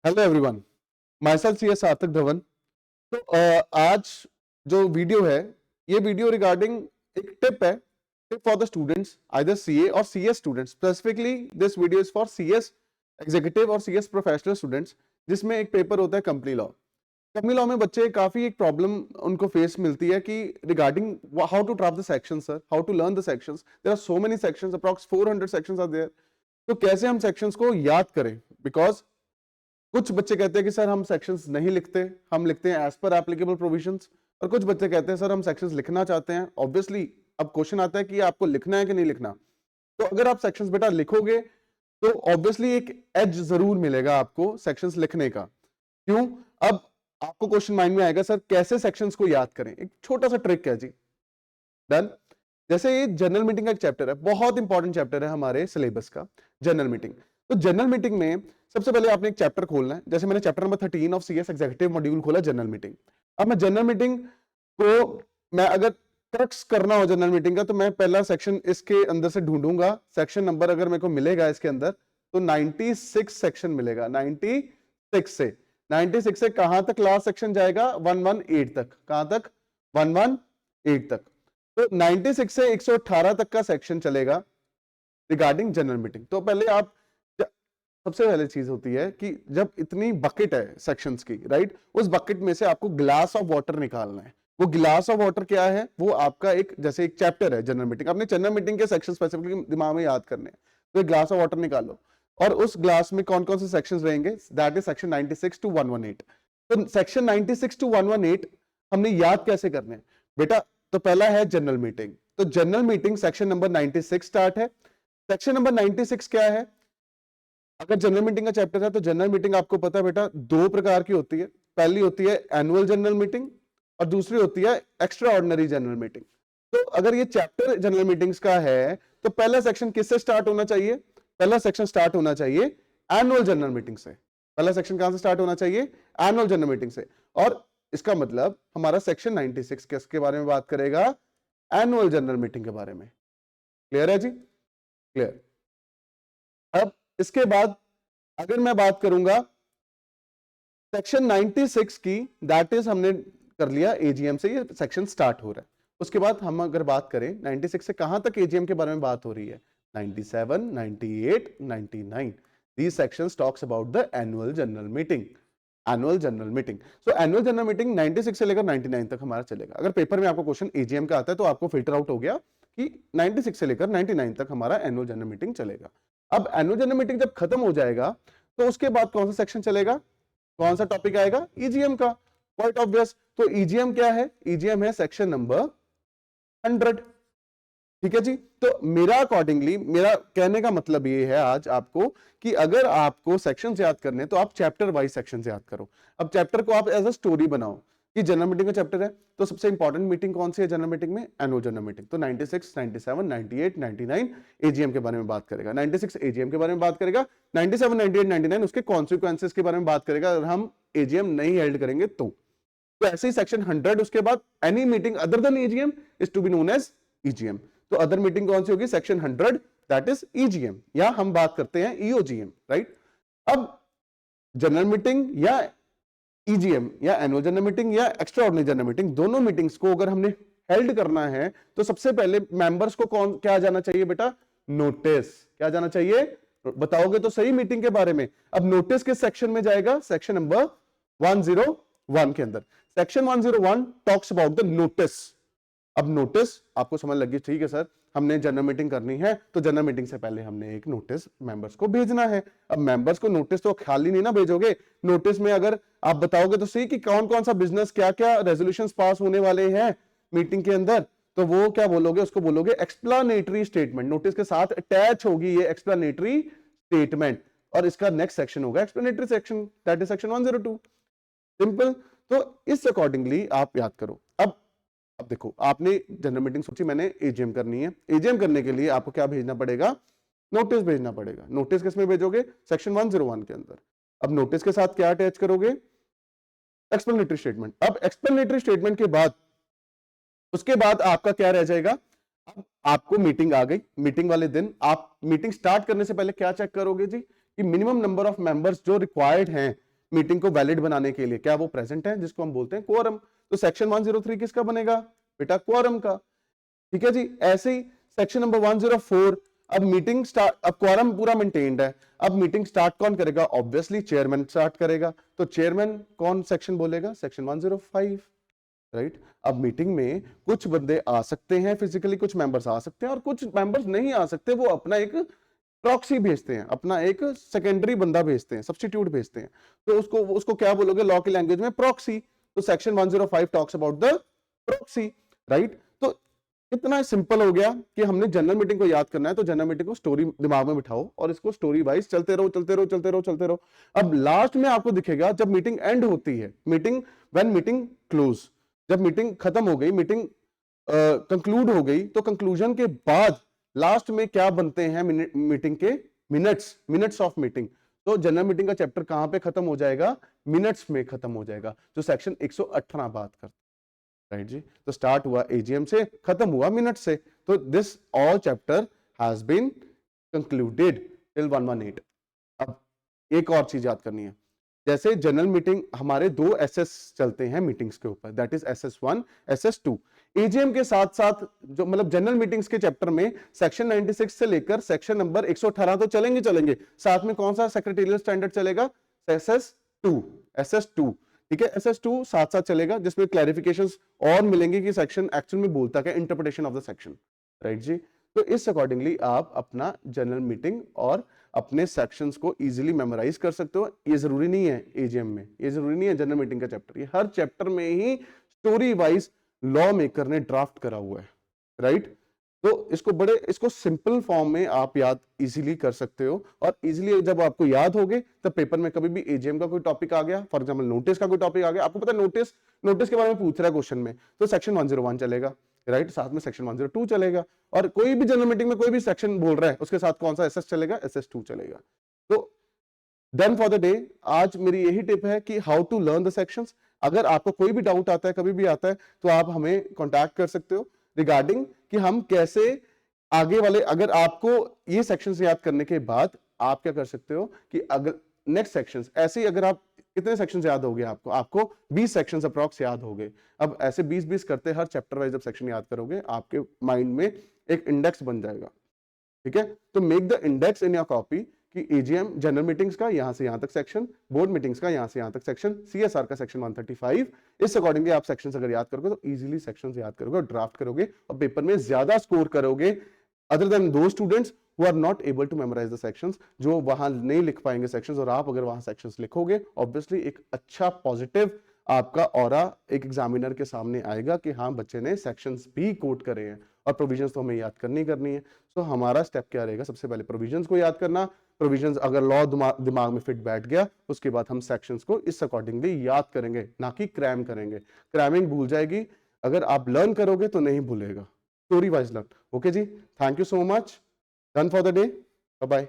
Hello everyone, myself CS Sarthak Dhawan. तो आज जो वीडियो है, ये वीडियो रिगार्डिंग एक टिप है, tip for the students either CA और CS students. Specifically this video is for CS executive और सीएस प्रोफेशनल स्टूडेंट्स, जिसमें एक पेपर होता है कंपनी लॉ। कंपनी लॉ में बच्चे काफी एक प्रॉब्लम उनको फेस मिलती है कि regarding how to draft the sections sir, how to learn the sections. There are so many sections, approx 400 sections are there. तो कैसे हम सेक्शंस को याद करें? बिकॉज कुछ बच्चे कहते हैं कि सर हम सेक्शंस नहीं लिखते, हम लिखते हैं एज पर एप्लीकेबल प्रोविजंस। और कुछ बच्चे कहते हैं सर हम सेक्शंस लिखना चाहते हैं। ऑब्वियसली अब क्वेश्चन आता है कि आपको लिखना है कि नहीं लिखना। तो अगर आप सेक्शंस बेटा लिखोगे तो ऑब्वियसली एक एज जरूर मिलेगा आपको सेक्शंस लिखने का। क्यों? अब आपको क्वेश्चन माइंड में आएगा सर कैसे सेक्शंस को याद करें। एक छोटा सा ट्रिक है जी, डन। जैसे ये जनरल मीटिंग का एक चैप्टर है, बहुत इंपॉर्टेंट चैप्टर है हमारे सिलेबस का, जनरल मीटिंग। तो जनरल मीटिंग में सबसे पहले आपने एक चैप्टर खोलना है। जैसे मैंने chapter number 13 of CS executive module खोला, जनरल मीटिंग। अब मैं जनरल मीटिंग को, मैं अगर क्रक्स करना हो जनरल मीटिंग का, तो मैं पहला सेक्शन इसके अंदर से ढूंढूंगा। सेक्शन नंबर अगर मेरे को मिलेगा इसके अंदर तो 96 सेक्शन मिलेगा। 96 से कहां तक लास्ट सेक्शन जाएगा? 118 तक। कहां तक? 118 तक। तो 96 से 118 तक का सेक्शन चलेगा रिगार्डिंग जनरल मीटिंग। तो पहले आप, सबसे पहले चीज होती है कि जब इतनी बकेट है सेक्शंस की, राइट, उस बकेट में से आपको ग्लास ऑफ वाटर निकालना है। वो ग्लास ऑफ वाटर क्या है? वो आपका एक, जैसे एक चैप्टर है जनरल मीटिंग, अपने जनरल मीटिंग के सेक्शन स्पेसिफिकली दिमाग में याद करने हैं। तो एक ग्लास ऑफ वाटर निकालो और उस ग्लास में कौन कौन से सेक्शंस रहेंगे? That is section 96 to 118। तो सेक्शन 96 टू 118 हमने याद कैसे करने हैं बेटा? तो पहला है जनरल मीटिंग। तो general meeting section number 96 start है। सेक्शन नंबर 96 क्या है? अगर जनरल मीटिंग का चैप्टर है तो जनरल मीटिंग आपको पता है बेटा दो प्रकार की होती है। पहली होती है एनुअल जनरल मीटिंग और दूसरी होती है एक्स्ट्रा ऑर्डिनरी जनरल मीटिंग। तो अगर ये चैप्टर जनरल मीटिंग्स का है तो पहला सेक्शन किससे स्टार्ट होना चाहिए? पहला सेक्शन स्टार्ट होना चाहिए एनुअल जनरल मीटिंग से। पहला सेक्शन कहां से स्टार्ट होना चाहिए? एनुअल जनरल मीटिंग से। और इसका मतलब हमारा सेक्शन 96 किसके बारे में बात करेगा? एनुअल जनरल मीटिंग के बारे में। क्लियर है जी? क्लियर। अब इसके बाद अगर मैं बात करूंगा सेक्शन 96 की, दैट इज हमने कर लिया एजीएम से ये सेक्शन स्टार्ट हो रहा है। उसके बाद हम अगर बात करें 96 से कहां तक एजीएम के बारे में बात हो रही है? 97, 98, 99, these sections talks about the annual general meeting। Annual general meeting. So annual general meeting 96 से लेकर 99 तक हमारा चलेगा। अगर पेपर में आपको क्वेश्चन एजीएम का आता है तो आपको फिल्टर आउट हो गया कि 96 से लेकर 99 तक हमारा एनुअल जनरल मीटिंग चलेगा। अब एनुअल जनरल मीटिंग जब खत्म हो जाएगा तो उसके बाद कौन सा सेक्शन चलेगा? कौन सा टॉपिक आएगा? ईजीएम का। Quite obvious. तो ईजीएम क्या है? ईजीएम है सेक्शन नंबर 100। ठीक है जी। तो मेरा अकॉर्डिंगली, मेरा कहने का मतलब ये है आज आपको कि अगर आपको सेक्शंस याद करने तो आप चैप्टर वाइज सेक्शंस याद करो। अब चैप्टर को आप एज अ स्टोरी बनाओ कि जनरल मीटिंग का चैप्टर है तो सबसे इंपॉर्टेंट मीटिंग कौन सी है जनरल मीटिंग में? Annual general meeting. तो 96, 97, 98, 99 एजीएम के बारे में बात करेगा। 96 एजीएम के बारे में बात करेगा। 97, 98, 99 उसके कॉन्सिक्वेंसेस के बारे में बात करेगा अगर हम एजीएम नहीं हेल्ड करेंगे तो ऐसे ही सेक्शन 100 उसके बाद any meeting other than AGM is to be known as EGM. तो अदर मीटिंग कौन सी होगी? सेक्शन 100, दैट इज ईजीएम, या हम बात करते हैं ईओजीएम, राइट। अब जनरल मीटिंग या ईजीएम या एनुअल जनरल मीटिंग या एक्स्ट्रा ऑर्डिनरी जनरल मीटिंग, दोनों मीटिंग्स को अगर हमने हेल्ड करना है तो सबसे पहले मेंबर्स को कौन क्या जाना चाहिए बेटा? नोटिस। क्या जाना चाहिए? बताओगे तो सही मीटिंग के बारे में। अब नोटिस किस सेक्शन में जाएगा? सेक्शन नंबर 101 के अंदर। Section 101 talks about the notice. अब नोटिस आपको समझ लगी, ठीक है सर, हमने जनरल मीटिंग करनी है तो जनरल मीटिंग से पहले हमने एक नोटिस मेंबर्स को भेजना है। अब मेंबर्स को नोटिस तो खाली नहीं ना भेजोगे। नोटिस में अगर आप बताओगे तो सही कि कौन कौन सा बिजनेस, क्या क्या रेजोल्यूशंस पास होने वाले हैं मीटिंग के अंदर, तो वो क्या बोलोगे? उसको बोलोगे एक्सप्लेनेटरी स्टेटमेंट। नोटिस के साथ अटैच होगी ये एक्सप्लेनेटरी स्टेटमेंट और इसका नेक्स्ट सेक्शन होगा explanatory section, that is section 102। Simple. तो इस अकॉर्डिंगली आप याद करो। अब देखो, आपने जनरल मीटिंग सोची, मैंने एजीएम करनी है। एजीएम करने के लिए आपको क्या भेजना पड़ेगा? नोटिस भेजना पड़ेगा। नोटिस किस में भेजोगे? सेक्शन 101 के अंदर। अब नोटिस के साथ क्या अटैच करोगे? Explanatory statement. अब एक्सप्लेनेटरी स्टेटमेंट के बाद उसके बाद आपका क्या रह जाएगा? अब आपको मीटिंग आ गई। मीटिंग वाले दिन आप मीटिंग स्टार्ट करने से पहले क्या चेक करोगे जी? कि मिनिमम नंबर ऑफ मेंबर्स जो रिक्वायर्ड हैं मीटिंग को वैलिड बनाने के लिए क्या वो प्रेजेंट है, जिसको हम बोलते हैं क्वोरम। तो सेक्शन 103 किसका बनेगा बेटा, क्वोरम का। ठीक है जी। ऐसे ही सेक्शन नंबर 104, अब मीटिंग स्टार्ट, अब क्वोरम पूरा मेंटेन्ड है, अब मीटिंग स्टार्ट कौन करेगा, ऑब्वियसली चेयरमैन स्टार्ट करेगा। तो चेयरमैन कौन सेक्शन बोलेगा, सेक्शन 105, राइट। अब मीटिंग में कुछ बंदे आ सकते हैं फिजिकली, कुछ मेंबर्स आ सकते हैं और कुछ मेंबर्स नहीं आ सकते, वो अपना एक प्रॉक्सी भेजते हैं, अपना एक सेकेंडरी बंदा भेजते हैं, सब्स्टिट्यूट भेजते हैं। तो उसको क्या बोलोगे लॉ की लैंग्वेज में, प्रॉक्सी। तो section 105 talks about the proxy, right. तो इतना सिंपल हो गया कि हमने जनरल मीटिंग को याद करना है, तो जनरल मीटिंग को स्टोरी दिमाग में बिठाओ और इसको स्टोरी वाइज चलते रहो चलते रहो चलते रहो चलते रहो। अब लास्ट में आपको दिखेगा जब मीटिंग एंड होती है, मीटिंग क्लोज, जब मीटिंग खत्म हो गई, मीटिंग कंक्लूड हो गई, तो कंक्लूजन के बाद लास्ट में क्या बनते हैं मीटिंग के मिनट्स ऑफ मीटिंग। तो जनरल मीटिंग का चैप्टर कहां पे खत्म हो जाएगा, मिनट्स में खत्म हो जाएगा, जो सेक्शन 118 बात करता है, राइट जी। तो स्टार्ट हुआ एजीएम से, खत्म हुआ मिनट से, तो this all chapter has been concluded till 118। अब एक और चीज याद करनी है, जैसे जनरल मीटिंग हमारे दो एसएस चलते हैं मीटिंग्स के ऊपर, that is SS1 SS2। AGM के साथ साथ जो मतलब जनरल मीटिंग्स के चैप्टर में सेक्शन 96 से लेकर सेक्शन नंबर 118 तो चलेंगे, साथ में कौन सा सेक्रेटेरियल स्टैंडर्ड चलेगा, SS2। ठीक है, SS2 साथ साथ चलेगा, जिसमें क्लैरिफिकेशंस और मिलेंगे कि सेक्शन एक्चुअल में बोलता क्या, interpretation of the section, right जी। तो इस अकॉर्डिंगली आप अपना जनरल मीटिंग और अपने सेक्शंस को इजीली मेमोराइज कर सकते हो। ये जरूरी नहीं है एजीएम में, ये जरूरी नहीं है जनरल मीटिंग का चैप्टर, ये हर चैप्टर में ही स्टोरी वाइज लॉ मेकर ने ड्राफ्ट करा हुआ है, राइट। तो इसको सिंपल फॉर्म में आप याद इजीली कर सकते हो, और इजीली जब आपको याद होगे तब पेपर में कभी भी एजीएम का कोई टॉपिक आ गया, फॉर एग्जांपल नोटिस का कोई टॉपिक आ गया, आपको पता है नोटिस के बारे में पूछ रहा है क्वेश्चन में, तो सेक्शन 101 चलेगा, राइट, साथ में सेक्शन 102 चलेगा। और कोई भी जनरल मीटिंग में कोई भी सेक्शन बोल रहा है, उसके साथ कौन सा SS चलेगा, SS2 चलेगा। तो डन फॉर द डे। आज मेरी यही टिप है कि how to learn the sections. अगर आपको कोई भी डाउट आता है, कभी भी आता है, तो आप हमें कांटेक्ट कर सकते हो रिगार्डिंग कि हम कैसे आगे वाले, अगर आपको ये सेक्शंस याद करने के बाद आप क्या कर सकते हो कि अगर नेक्स्ट सेक्शंस ऐसे ही, अगर आप कितने सेक्शंस याद हो गए आपको 20 सेक्शंस अप्रॉक्स याद हो गए। अब ऐसे 20-20 करते हर चैप्टर वाइज जब सेक्शन याद करोगे, आपके माइंड में एक इंडेक्स बन जाएगा। ठीक है, तो make the index in your copy कि एजीएम जनरल मीटिंग्स का यहां से यहां तक सेक्शन, बोर्ड मीटिंग्स का यहां से यहां तक सेक्शन, सीएसआर का सेक्शन 135, इस अकॉर्डिंगली आप सेक्शंस अगर याद करोगे तो इजीली सेक्शंस याद करोगे और ड्राफ्ट करोगे और पेपर में ज्यादा स्कोर करोगे, अदर देन दो students who are not able to memorize the sections, जो वहां नहीं लिख पाएंगे sections, और आप अगर वहां sections लिखोगे, obviously एक अच्छा पॉजिटिव आपका ऑरा एक एग्जामिनर के सामने आएगा कि हाँ बच्चे ने सेक्शंस भी कोट करे हैं, और प्रोविजंस तो हमें याद करनी है। सो हमारा स्टेप क्या रहेगा, सबसे पहले प्रोविजंस को याद करना, प्रोविजंस अगर लॉ दिमाग में फिट बैठ गया, उसके बाद हम सेक्शंस को इस अकॉर्डिंगली याद करेंगे, ना कि क्रैम करेंगे। क्रैमिंग भूल जाएगी, अगर आप लर्न करोगे तो नहीं भूलेगा, स्टोरी वाइज लर्न। ओके जी, thank you so much, done for the day, bye bye.